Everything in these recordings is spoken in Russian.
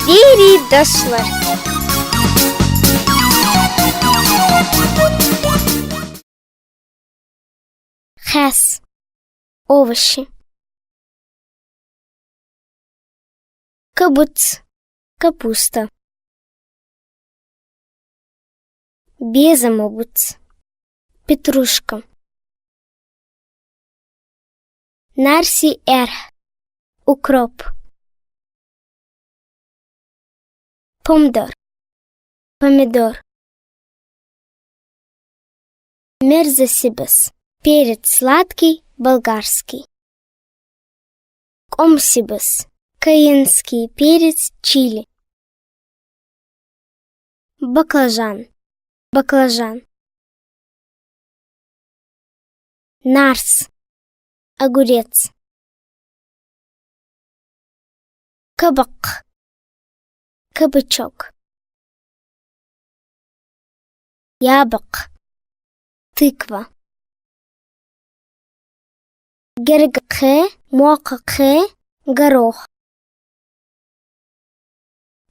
Двери дошла. Хас. Овощи. Кабуц. Капуста. Безамобуц. Петрушка. Нарси эр. Укроп. Помидор. Помидор. Мерзосибас. Перец сладкий, болгарский. Комсибас. Каенский перец, чили. Баклажан. Баклажан. Нарс. Огурец. Кабак. Кабачок. Ябок. Тыква. Гергхе, муакхе, горох.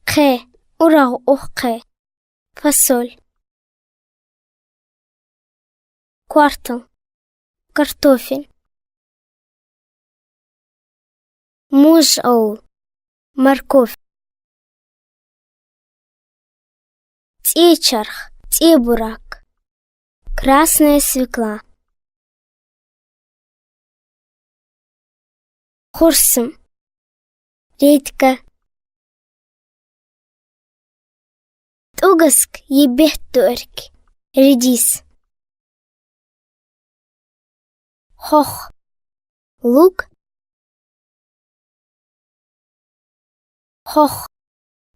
Хе, урагухе, фасоль. Квартал. Картофель. Мужоу. Морковь. Течарх. Тебурак. Красная свекла. Хурсум. Редька. Тугаск ебехтурки. Редис. Хох. Лук. Хох.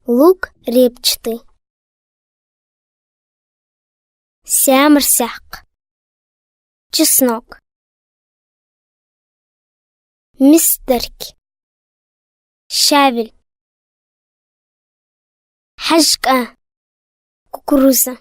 Лук репчатый. Сямрсяк. Чеснок. Мистерки. Щавель. Хажка. Кукуруза.